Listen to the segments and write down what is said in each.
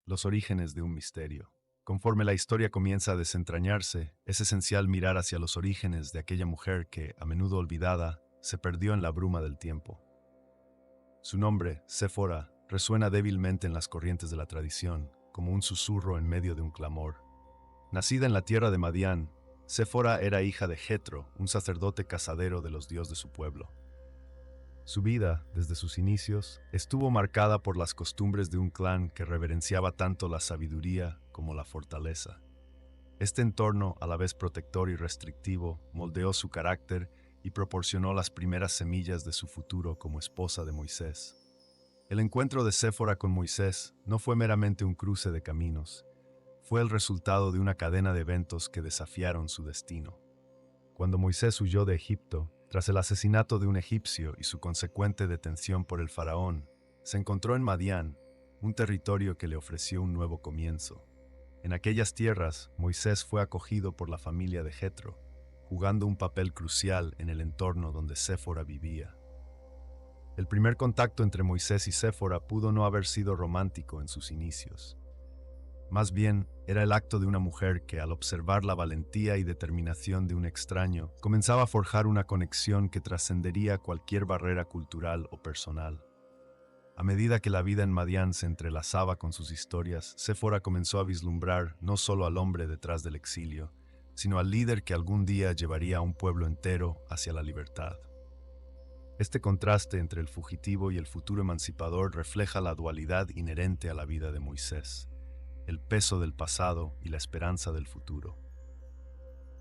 Los orígenes de un misterio. Conforme la historia comienza a desentrañarse, es esencial mirar hacia los orígenes de aquella mujer que, a menudo olvidada, se perdió en la bruma del tiempo. Su nombre, Séfora, resuena débilmente en las corrientes de la tradición, como un susurro en medio de un clamor. Nacida en la tierra de Madián, Séfora era hija de Jetro, un sacerdote casadero de los dioses de su pueblo. Su vida, desde sus inicios, estuvo marcada por las costumbres de un clan que reverenciaba tanto la sabiduría como la fortaleza. Este entorno, a la vez protector y restrictivo, moldeó su carácter y proporcionó las primeras semillas de su futuro como esposa de Moisés. El encuentro de Séfora con Moisés no fue meramente un cruce de caminos, fue el resultado de una cadena de eventos que desafiaron su destino. Cuando Moisés huyó de Egipto, tras el asesinato de un egipcio y su consecuente detención por el faraón, se encontró en Madián, un territorio que le ofreció un nuevo comienzo. En aquellas tierras, Moisés fue acogido por la familia de Jetro, jugando un papel crucial en el entorno donde Séfora vivía. El primer contacto entre Moisés y Séfora pudo no haber sido romántico en sus inicios. Más bien, era el acto de una mujer que, al observar la valentía y determinación de un extraño, comenzaba a forjar una conexión que trascendería cualquier barrera cultural o personal. A medida que la vida en Madián se entrelazaba con sus historias, Séfora comenzó a vislumbrar no solo al hombre detrás del exilio, sino al líder que algún día llevaría a un pueblo entero hacia la libertad. Este contraste entre el fugitivo y el futuro emancipador refleja la dualidad inherente a la vida de Moisés, el peso del pasado y la esperanza del futuro.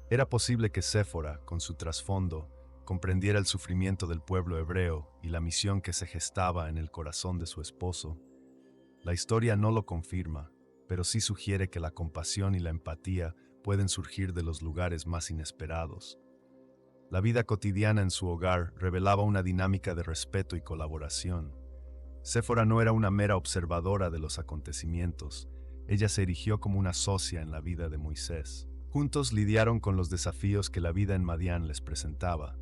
Era posible que Séfora, con su trasfondo, comprendiera el sufrimiento del pueblo hebreo y la misión que se gestaba en el corazón de su esposo. La historia no lo confirma, pero sí sugiere que la compasión y la empatía pueden surgir de los lugares más inesperados. La vida cotidiana en su hogar revelaba una dinámica de respeto y colaboración. Séfora no era una mera observadora de los acontecimientos, ella se erigió como una socia en la vida de Moisés. Juntos lidiaron con los desafíos que la vida en Madián les presentaba,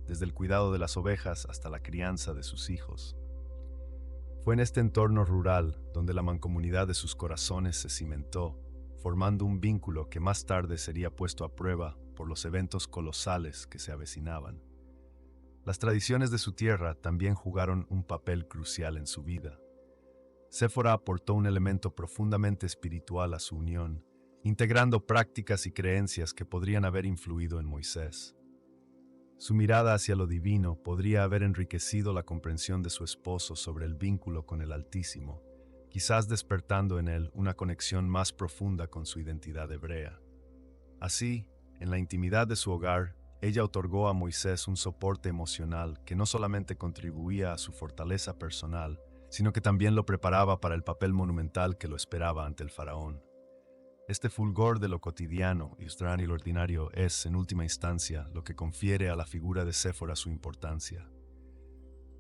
desde el cuidado de las ovejas hasta la crianza de sus hijos. Fue en este entorno rural donde la mancomunidad de sus corazones se cimentó, formando un vínculo que más tarde sería puesto a prueba por los eventos colosales que se avecinaban. Las tradiciones de su tierra también jugaron un papel crucial en su vida. Séfora aportó un elemento profundamente espiritual a su unión, integrando prácticas y creencias que podrían haber influido en Moisés. Su mirada hacia lo divino podría haber enriquecido la comprensión de su esposo sobre el vínculo con el Altísimo, quizás despertando en él una conexión más profunda con su identidad hebrea. Así, en la intimidad de su hogar, ella otorgó a Moisés un soporte emocional que no solamente contribuía a su fortaleza personal, sino que también lo preparaba para el papel monumental que lo esperaba ante el faraón. Este fulgor de lo cotidiano y lo ordinario es, en última instancia, lo que confiere a la figura de Séfora su importancia.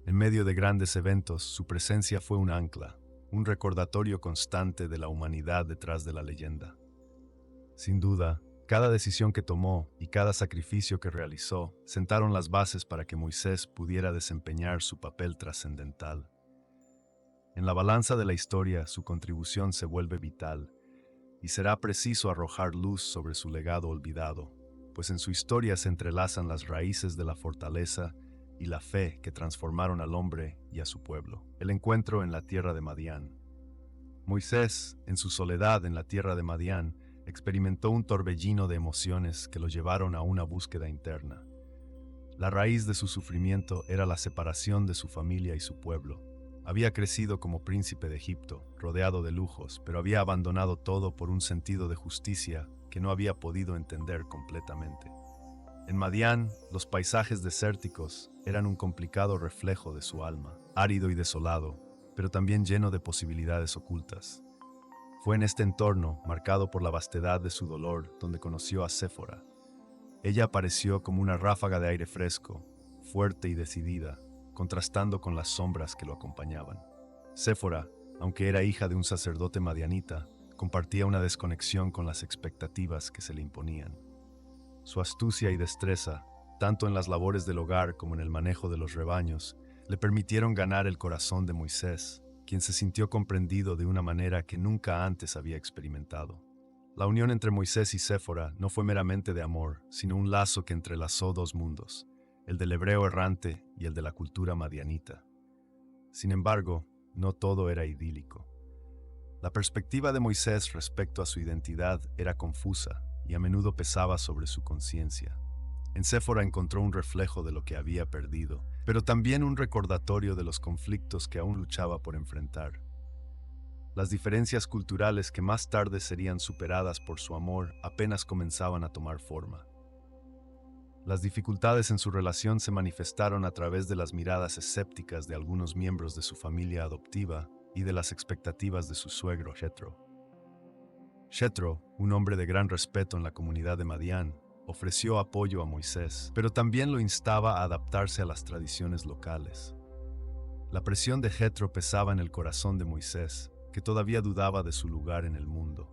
En medio de grandes eventos, su presencia fue un ancla, un recordatorio constante de la humanidad detrás de la leyenda. Sin duda, cada decisión que tomó y cada sacrificio que realizó sentaron las bases para que Moisés pudiera desempeñar su papel trascendental. En la balanza de la historia, su contribución se vuelve vital, y será preciso arrojar luz sobre su legado olvidado, pues en su historia se entrelazan las raíces de la fortaleza y la fe que transformaron al hombre y a su pueblo. El encuentro en la tierra de Madián. Moisés, en su soledad en la tierra de Madián, experimentó un torbellino de emociones que lo llevaron a una búsqueda interna. La raíz de su sufrimiento era la separación de su familia y su pueblo. Había crecido como príncipe de Egipto, rodeado de lujos, pero había abandonado todo por un sentido de justicia que no había podido entender completamente. En Madián, los paisajes desérticos eran un complicado reflejo de su alma, árido y desolado, pero también lleno de posibilidades ocultas. Fue en este entorno, marcado por la vastedad de su dolor, donde conoció a Séfora. Ella apareció como una ráfaga de aire fresco, fuerte y decidida, contrastando con las sombras que lo acompañaban. Séfora, aunque era hija de un sacerdote madianita, compartía una desconexión con las expectativas que se le imponían. Su astucia y destreza, tanto en las labores del hogar como en el manejo de los rebaños, le permitieron ganar el corazón de Moisés. quien se sintió comprendido de una manera que nunca antes había experimentado. La unión entre Moisés y Séfora no fue meramente de amor, sino un lazo que entrelazó dos mundos, el del hebreo errante y el de la cultura madianita. Sin embargo, no todo era idílico. La perspectiva de Moisés respecto a su identidad era confusa y a menudo pesaba sobre su conciencia. En Séfora encontró un reflejo de lo que había perdido, pero también un recordatorio de los conflictos que aún luchaba por enfrentar. Las diferencias culturales que más tarde serían superadas por su amor apenas comenzaban a tomar forma. Las dificultades en su relación se manifestaron a través de las miradas escépticas de algunos miembros de su familia adoptiva y de las expectativas de su suegro, Jethro. Jethro, un hombre de gran respeto en la comunidad de Madián, ofreció apoyo a Moisés, pero también lo instaba a adaptarse a las tradiciones locales. La presión de Jethro pesaba en el corazón de Moisés, que todavía dudaba de su lugar en el mundo.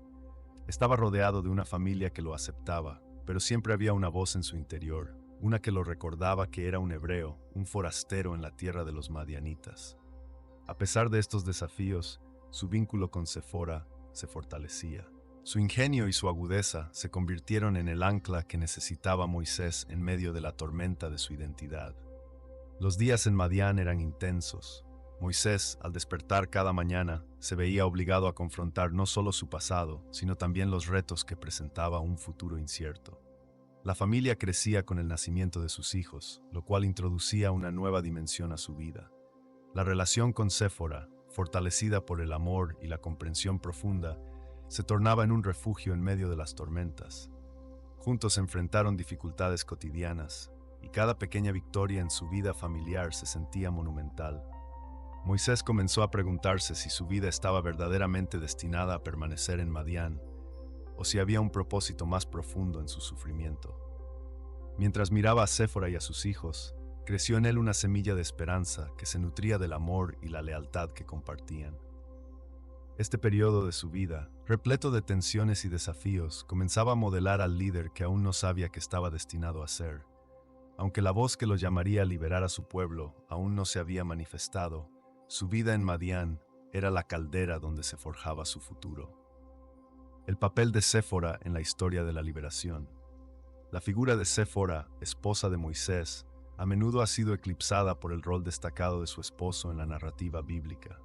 Estaba rodeado de una familia que lo aceptaba, pero siempre había una voz en su interior, una que lo recordaba que era un hebreo, un forastero en la tierra de los madianitas. A pesar de estos desafíos, su vínculo con Séfora se fortalecía. Su ingenio y su agudeza se convirtieron en el ancla que necesitaba Moisés en medio de la tormenta de su identidad. Los días en Madián eran intensos. Moisés, al despertar cada mañana, se veía obligado a confrontar no solo su pasado, sino también los retos que presentaba un futuro incierto. La familia crecía con el nacimiento de sus hijos, lo cual introducía una nueva dimensión a su vida. La relación con Séfora, fortalecida por el amor y la comprensión profunda, se tornaba en un refugio en medio de las tormentas. Juntos enfrentaron dificultades cotidianas, y cada pequeña victoria en su vida familiar se sentía monumental. Moisés comenzó a preguntarse si su vida estaba verdaderamente destinada a permanecer en Madián, o si había un propósito más profundo en su sufrimiento. Mientras miraba a Séfora y a sus hijos, creció en él una semilla de esperanza que se nutría del amor y la lealtad que compartían. Este periodo de su vida, repleto de tensiones y desafíos, comenzaba a modelar al líder que aún no sabía que estaba destinado a ser. Aunque la voz que lo llamaría a liberar a su pueblo aún no se había manifestado, su vida en Madián era la caldera donde se forjaba su futuro. El papel de Séfora en la historia de la liberación. La figura de Séfora, esposa de Moisés, a menudo ha sido eclipsada por el rol destacado de su esposo en la narrativa bíblica.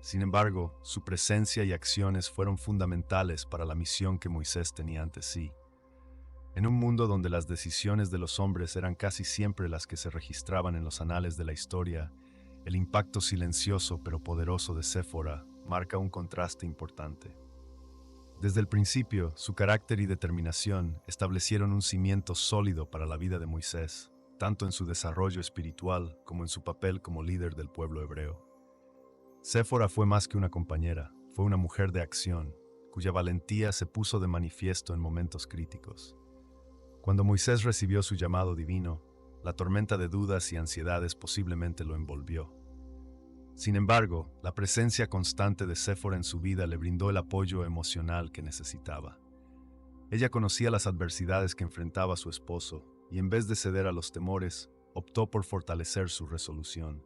Sin embargo, su presencia y acciones fueron fundamentales para la misión que Moisés tenía ante sí. En un mundo donde las decisiones de los hombres eran casi siempre las que se registraban en los anales de la historia, el impacto silencioso pero poderoso de Séfora marca un contraste importante. Desde el principio, su carácter y determinación establecieron un cimiento sólido para la vida de Moisés, tanto en su desarrollo espiritual como en su papel como líder del pueblo hebreo. Séfora fue más que una compañera, fue una mujer de acción, cuya valentía se puso de manifiesto en momentos críticos. Cuando Moisés recibió su llamado divino, la tormenta de dudas y ansiedades posiblemente lo envolvió. Sin embargo, la presencia constante de Séfora en su vida le brindó el apoyo emocional que necesitaba. Ella conocía las adversidades que enfrentaba su esposo y en vez de ceder a los temores, optó por fortalecer su resolución.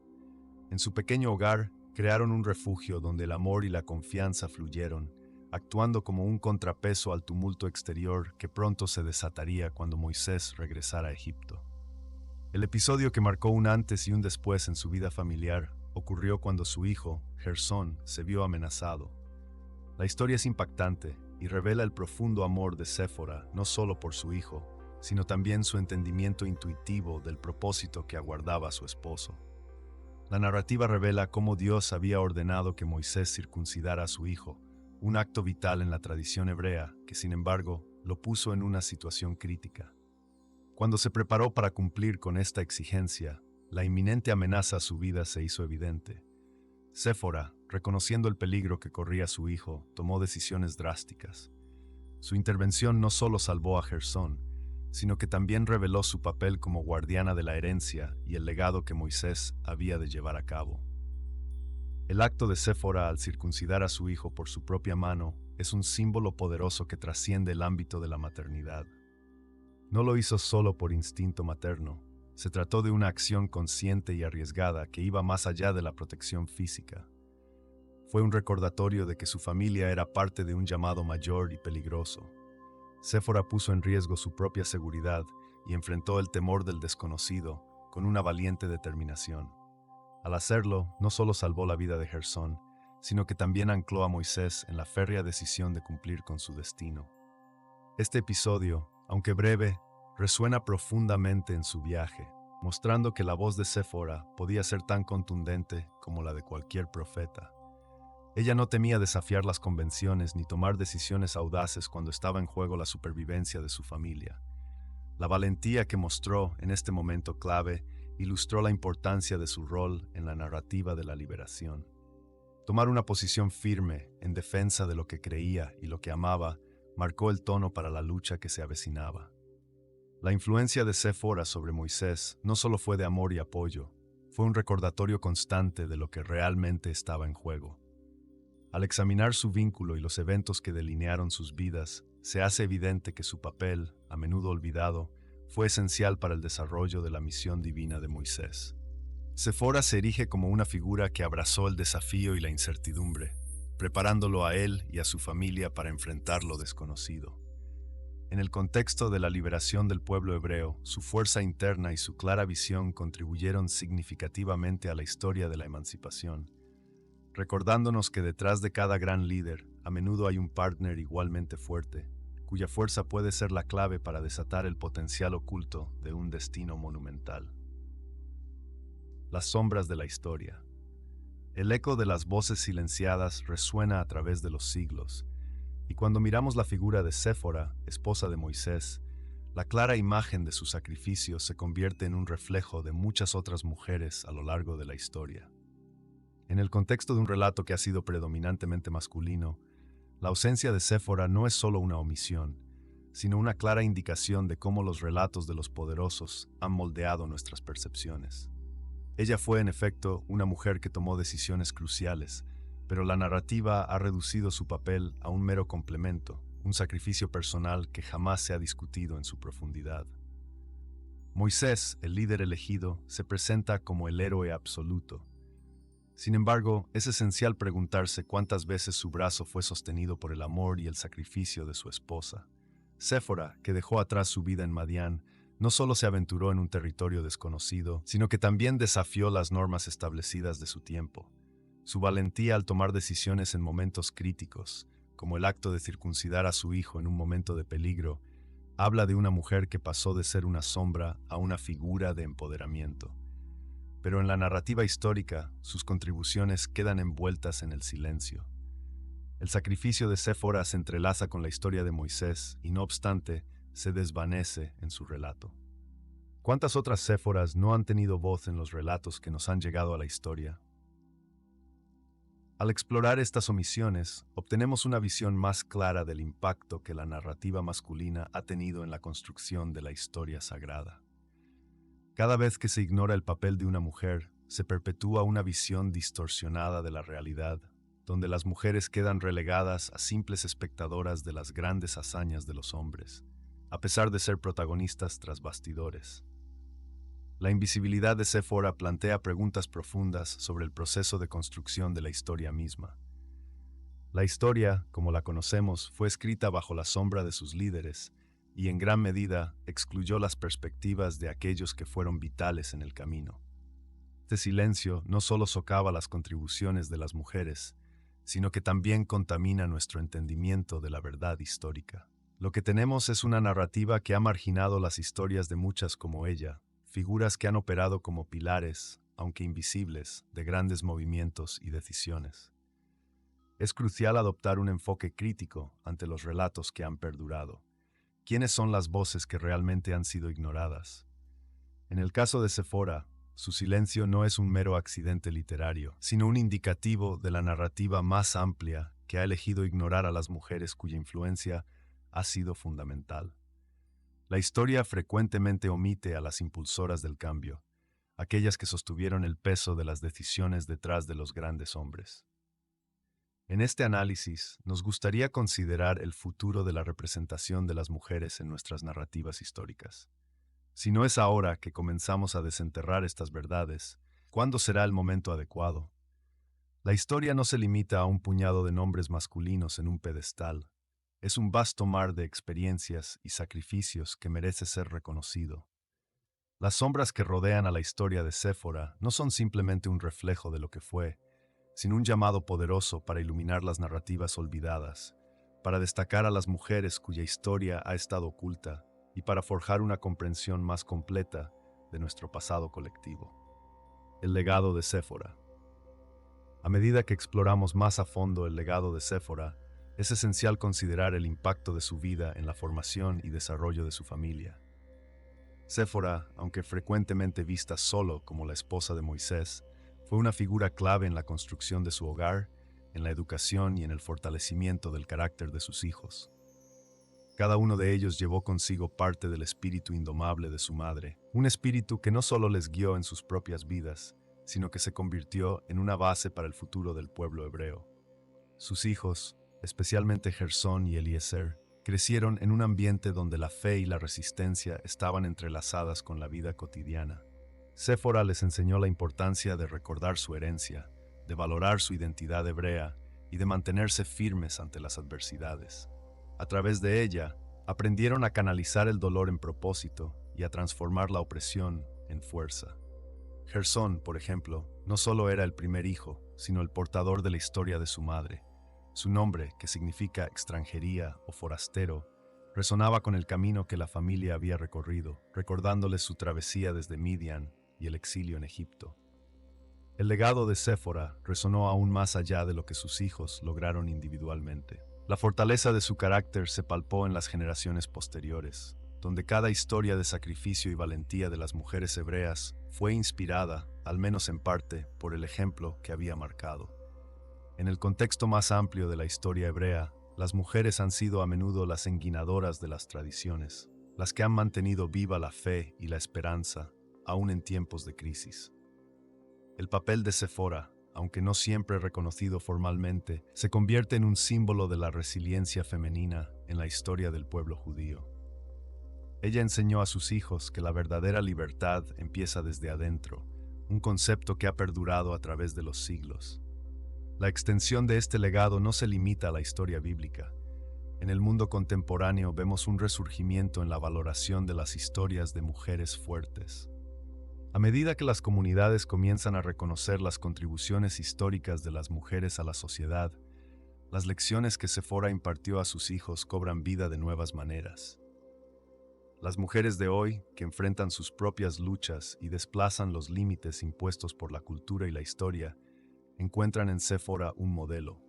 En su pequeño hogar, crearon un refugio donde el amor y la confianza fluyeron, actuando como un contrapeso al tumulto exterior que pronto se desataría cuando Moisés regresara a Egipto. El episodio que marcó un antes y un después en su vida familiar ocurrió cuando su hijo, Gersón, se vio amenazado. La historia es impactante y revela el profundo amor de Séfora no solo por su hijo, sino también su entendimiento intuitivo del propósito que aguardaba a su esposo. La narrativa revela cómo Dios había ordenado que Moisés circuncidara a su hijo, un acto vital en la tradición hebrea que, sin embargo, lo puso en una situación crítica. Cuando se preparó para cumplir con esta exigencia, la inminente amenaza a su vida se hizo evidente. Séfora, reconociendo el peligro que corría su hijo, tomó decisiones drásticas. Su intervención no solo salvó a Gersón, sino que también reveló su papel como guardiana de la herencia y el legado que Moisés había de llevar a cabo. El acto de Séfora al circuncidar a su hijo por su propia mano es un símbolo poderoso que trasciende el ámbito de la maternidad. No lo hizo solo por instinto materno, se trató de una acción consciente y arriesgada que iba más allá de la protección física. fue un recordatorio de que su familia era parte de un llamado mayor y peligroso. Séfora puso en riesgo su propia seguridad y enfrentó el temor del desconocido con una valiente determinación. Al hacerlo, no solo salvó la vida de Gersón, sino que también ancló a Moisés en la férrea decisión de cumplir con su destino. Este episodio, aunque breve, resuena profundamente en su viaje, mostrando que la voz de Séfora podía ser tan contundente como la de cualquier profeta. Ella no temía desafiar las convenciones ni tomar decisiones audaces cuando estaba en juego la supervivencia de su familia. La valentía que mostró en este momento clave ilustró la importancia de su rol en la narrativa de la liberación. Tomar una posición firme en defensa de lo que creía y lo que amaba marcó el tono para la lucha que se avecinaba. La influencia de Séfora sobre Moisés no solo fue de amor y apoyo, fue un recordatorio constante de lo que realmente estaba en juego. Al examinar su vínculo y los eventos que delinearon sus vidas, se hace evidente que su papel, a menudo olvidado, fue esencial para el desarrollo de la misión divina de Moisés. Séfora se erige como una figura que abrazó el desafío y la incertidumbre, preparándolo a él y a su familia para enfrentar lo desconocido. En el contexto de la liberación del pueblo hebreo, su fuerza interna y su clara visión contribuyeron significativamente a la historia de la emancipación, recordándonos que detrás de cada gran líder, a menudo hay un partner igualmente fuerte, cuya fuerza puede ser la clave para desatar el potencial oculto de un destino monumental. Las sombras de la historia. El eco de las voces silenciadas resuena a través de los siglos, y cuando miramos la figura de Séfora, esposa de Moisés, la clara imagen de su sacrificio se convierte en un reflejo de muchas otras mujeres a lo largo de la historia. En el contexto de un relato que ha sido predominantemente masculino, la ausencia de Séfora no es solo una omisión, sino una clara indicación de cómo los relatos de los poderosos han moldeado nuestras percepciones. Ella fue, en efecto, una mujer que tomó decisiones cruciales, pero la narrativa ha reducido su papel a un mero complemento, un sacrificio personal que jamás se ha discutido en su profundidad. Moisés, el líder elegido, se presenta como el héroe absoluto. Sin embargo, es esencial preguntarse cuántas veces su brazo fue sostenido por el amor y el sacrificio de su esposa. Séfora, que dejó atrás su vida en Madián, no solo se aventuró en un territorio desconocido, sino que también desafió las normas establecidas de su tiempo. Su valentía al tomar decisiones en momentos críticos, como el acto de circuncidar a su hijo en un momento de peligro, habla de una mujer que pasó de ser una sombra a una figura de empoderamiento. Pero en la narrativa histórica, sus contribuciones quedan envueltas en el silencio. El sacrificio de Séfora se entrelaza con la historia de Moisés y, no obstante, se desvanece en su relato. ¿Cuántas otras Séforas no han tenido voz en los relatos que nos han llegado a la historia? Al explorar estas omisiones, obtenemos una visión más clara del impacto que la narrativa masculina ha tenido en la construcción de la historia sagrada. Cada vez que se ignora el papel de una mujer, se perpetúa una visión distorsionada de la realidad, donde las mujeres quedan relegadas a simples espectadoras de las grandes hazañas de los hombres, a pesar de ser protagonistas tras bastidores. La invisibilidad de Séfora plantea preguntas profundas sobre el proceso de construcción de la historia misma. La historia, como la conocemos, fue escrita bajo la sombra de sus líderes, y en gran medida excluyó las perspectivas de aquellos que fueron vitales en el camino. Este silencio no solo socava las contribuciones de las mujeres, sino que también contamina nuestro entendimiento de la verdad histórica. Lo que tenemos es una narrativa que ha marginado las historias de muchas como ella, figuras que han operado como pilares, aunque invisibles, de grandes movimientos y decisiones. Es crucial adoptar un enfoque crítico ante los relatos que han perdurado. ¿Quiénes son las voces que realmente han sido ignoradas? En el caso de Séfora, su silencio no es un mero accidente literario, sino un indicativo de la narrativa más amplia que ha elegido ignorar a las mujeres cuya influencia ha sido fundamental. La historia frecuentemente omite a las impulsoras del cambio, aquellas que sostuvieron el peso de las decisiones detrás de los grandes hombres. En este análisis, nos gustaría considerar el futuro de la representación de las mujeres en nuestras narrativas históricas. Si no es ahora que comenzamos a desenterrar estas verdades, ¿cuándo será el momento adecuado? La historia no se limita a un puñado de nombres masculinos en un pedestal. Es un vasto mar de experiencias y sacrificios que merece ser reconocido. Las sombras que rodean a la historia de Séfora no son simplemente un reflejo de lo que fue, sino un llamado poderoso para iluminar las narrativas olvidadas, para destacar a las mujeres cuya historia ha estado oculta y para forjar una comprensión más completa de nuestro pasado colectivo. El legado de Séfora. A medida que exploramos más a fondo el legado de Séfora, es esencial considerar el impacto de su vida en la formación y desarrollo de su familia. Séfora, aunque frecuentemente vista solo como la esposa de Moisés, fue una figura clave en la construcción de su hogar, en la educación y en el fortalecimiento del carácter de sus hijos. Cada uno de ellos llevó consigo parte del espíritu indomable de su madre, un espíritu que no solo les guió en sus propias vidas, sino que se convirtió en una base para el futuro del pueblo hebreo. Sus hijos, especialmente Gersón y Eliezer, crecieron en un ambiente donde la fe y la resistencia estaban entrelazadas con la vida cotidiana. Séfora les enseñó la importancia de recordar su herencia, de valorar su identidad hebrea y de mantenerse firmes ante las adversidades. A través de ella, aprendieron a canalizar el dolor en propósito y a transformar la opresión en fuerza. Gersón, por ejemplo, no solo era el primer hijo, sino el portador de la historia de su madre. Su nombre, que significa extranjería o forastero, resonaba con el camino que la familia había recorrido, recordándoles su travesía desde Midian y el exilio en Egipto. El legado de Séfora resonó aún más allá de lo que sus hijos lograron individualmente. La fortaleza de su carácter se palpó en las generaciones posteriores, donde cada historia de sacrificio y valentía de las mujeres hebreas fue inspirada, al menos en parte, por el ejemplo que había marcado. En el contexto más amplio de la historia hebrea, las mujeres han sido a menudo las enguinadoras de las tradiciones, las que han mantenido viva la fe y la esperanza, aún en tiempos de crisis. El papel de Séfora, aunque no siempre reconocido formalmente, se convierte en un símbolo de la resiliencia femenina en la historia del pueblo judío. Ella enseñó a sus hijos que la verdadera libertad empieza desde adentro, un concepto que ha perdurado a través de los siglos. La extensión de este legado no se limita a la historia bíblica. En el mundo contemporáneo vemos un resurgimiento en la valoración de las historias de mujeres fuertes. A medida que las comunidades comienzan a reconocer las contribuciones históricas de las mujeres a la sociedad, las lecciones que Séfora impartió a sus hijos cobran vida de nuevas maneras. Las mujeres de hoy, que enfrentan sus propias luchas y desplazan los límites impuestos por la cultura y la historia, encuentran en Séfora un modelo.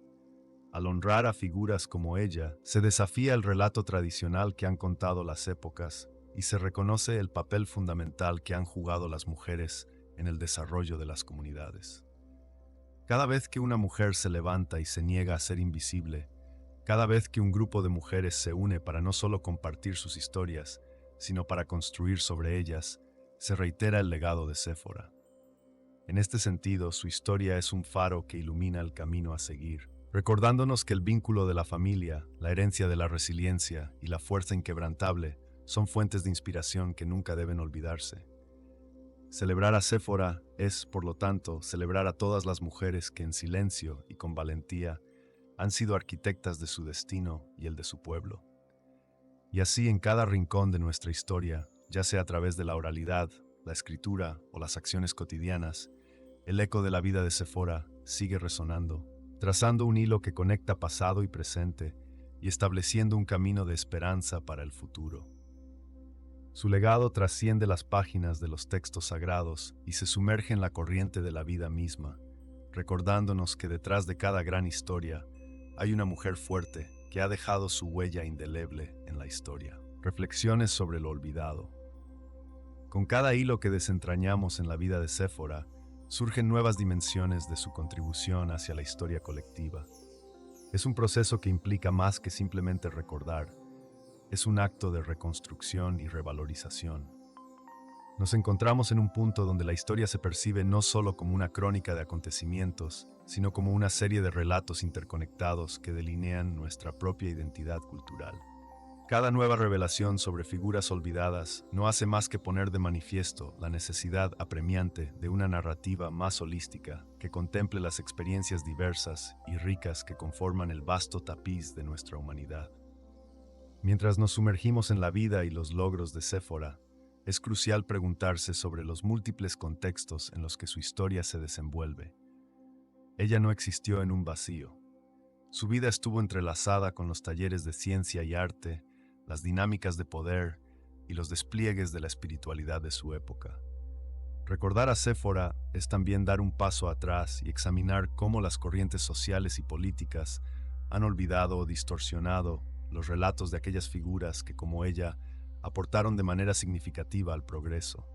Al honrar a figuras como ella, se desafía el relato tradicional que han contado las épocas y se reconoce el papel fundamental que han jugado las mujeres en el desarrollo de las comunidades. Cada vez que una mujer se levanta y se niega a ser invisible, cada vez que un grupo de mujeres se une para no solo compartir sus historias, sino para construir sobre ellas, se reitera el legado de Séfora. En este sentido, su historia es un faro que ilumina el camino a seguir, recordándonos que el vínculo de la familia, la herencia de la resiliencia y la fuerza inquebrantable son fuentes de inspiración que nunca deben olvidarse. Celebrar a Séfora es, por lo tanto, celebrar a todas las mujeres que en silencio y con valentía han sido arquitectas de su destino y el de su pueblo. Y así en cada rincón de nuestra historia, ya sea a través de la oralidad, la escritura o las acciones cotidianas, el eco de la vida de Séfora sigue resonando, trazando un hilo que conecta pasado y presente y estableciendo un camino de esperanza para el futuro. Su legado trasciende las páginas de los textos sagrados y se sumerge en la corriente de la vida misma, recordándonos que detrás de cada gran historia hay una mujer fuerte que ha dejado su huella indeleble en la historia. Reflexiones sobre lo olvidado. Con cada hilo que desentrañamos en la vida de Séfora, surgen nuevas dimensiones de su contribución hacia la historia colectiva. Es un proceso que implica más que simplemente recordar. Es un acto de reconstrucción y revalorización. Nos encontramos en un punto donde la historia se percibe no solo como una crónica de acontecimientos, sino como una serie de relatos interconectados que delinean nuestra propia identidad cultural. Cada nueva revelación sobre figuras olvidadas no hace más que poner de manifiesto la necesidad apremiante de una narrativa más holística que contemple las experiencias diversas y ricas que conforman el vasto tapiz de nuestra humanidad. Mientras nos sumergimos en la vida y los logros de Séfora, es crucial preguntarse sobre los múltiples contextos en los que su historia se desenvuelve. Ella no existió en un vacío. Su vida estuvo entrelazada con los talleres de ciencia y arte, las dinámicas de poder y los despliegues de la espiritualidad de su época. Recordar a Séfora es también dar un paso atrás y examinar cómo las corrientes sociales y políticas han olvidado o distorsionado los relatos de aquellas figuras que, como ella, aportaron de manera significativa al progreso.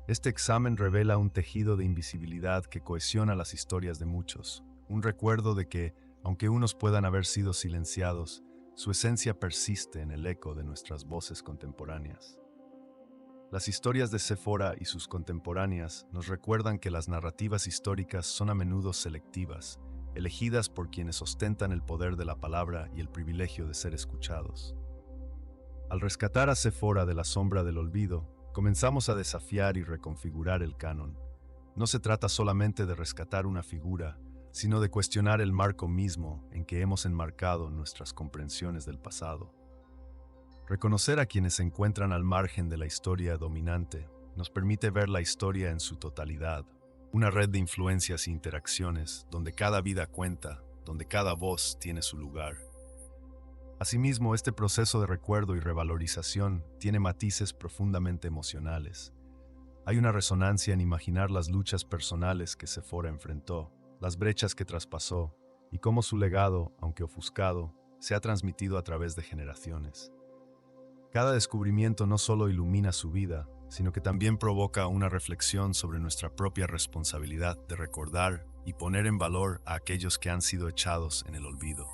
Este examen revela un tejido de invisibilidad que cohesiona las historias de muchos, un recuerdo de que, aunque unos puedan haber sido silenciados, su esencia persiste en el eco de nuestras voces contemporáneas. Las historias de Séfora y sus contemporáneas nos recuerdan que las narrativas históricas son a menudo selectivas, elegidas por quienes ostentan el poder de la palabra y el privilegio de ser escuchados. Al rescatar a Séfora de la sombra del olvido, comenzamos a desafiar y reconfigurar el canon. No se trata solamente de rescatar una figura, sino de cuestionar el marco mismo en que hemos enmarcado nuestras comprensiones del pasado. Reconocer a quienes se encuentran al margen de la historia dominante nos permite ver la historia en su totalidad, una red de influencias e interacciones donde cada vida cuenta, donde cada voz tiene su lugar. Asimismo, este proceso de recuerdo y revalorización tiene matices profundamente emocionales. Hay una resonancia en imaginar las luchas personales que Séfora enfrentó, las brechas que traspasó y cómo su legado, aunque ofuscado, se ha transmitido a través de generaciones. Cada descubrimiento no solo ilumina su vida, sino que también provoca una reflexión sobre nuestra propia responsabilidad de recordar y poner en valor a aquellos que han sido echados en el olvido.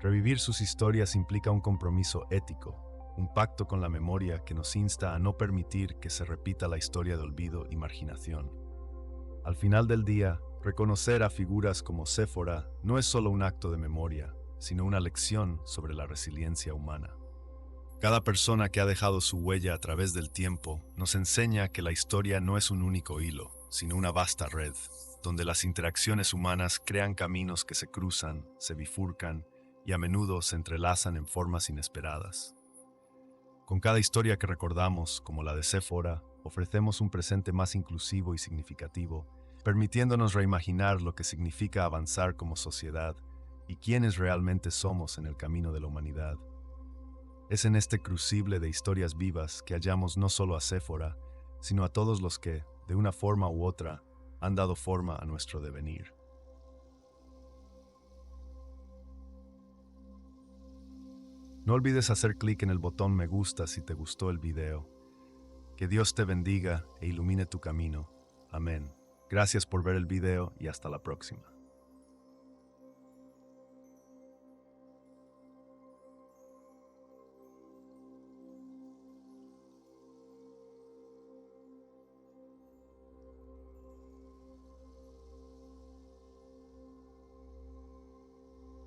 Revivir sus historias implica un compromiso ético, un pacto con la memoria que nos insta a no permitir que se repita la historia de olvido y marginación. Al final del día, reconocer a figuras como Séfora no es solo un acto de memoria, sino una lección sobre la resiliencia humana. Cada persona que ha dejado su huella a través del tiempo nos enseña que la historia no es un único hilo, sino una vasta red, donde las interacciones humanas crean caminos que se cruzan, se bifurcan y a menudo se entrelazan en formas inesperadas. Con cada historia que recordamos, como la de Séfora, ofrecemos un presente más inclusivo y significativo, permitiéndonos reimaginar lo que significa avanzar como sociedad y quiénes realmente somos en el camino de la humanidad. Es en este crucible de historias vivas que hallamos no solo a Séfora, sino a todos los que, de una forma u otra, han dado forma a nuestro devenir. No olvides hacer clic en el botón me gusta si te gustó el video. Que Dios te bendiga e ilumine tu camino. Amén. Gracias por ver el video y hasta la próxima.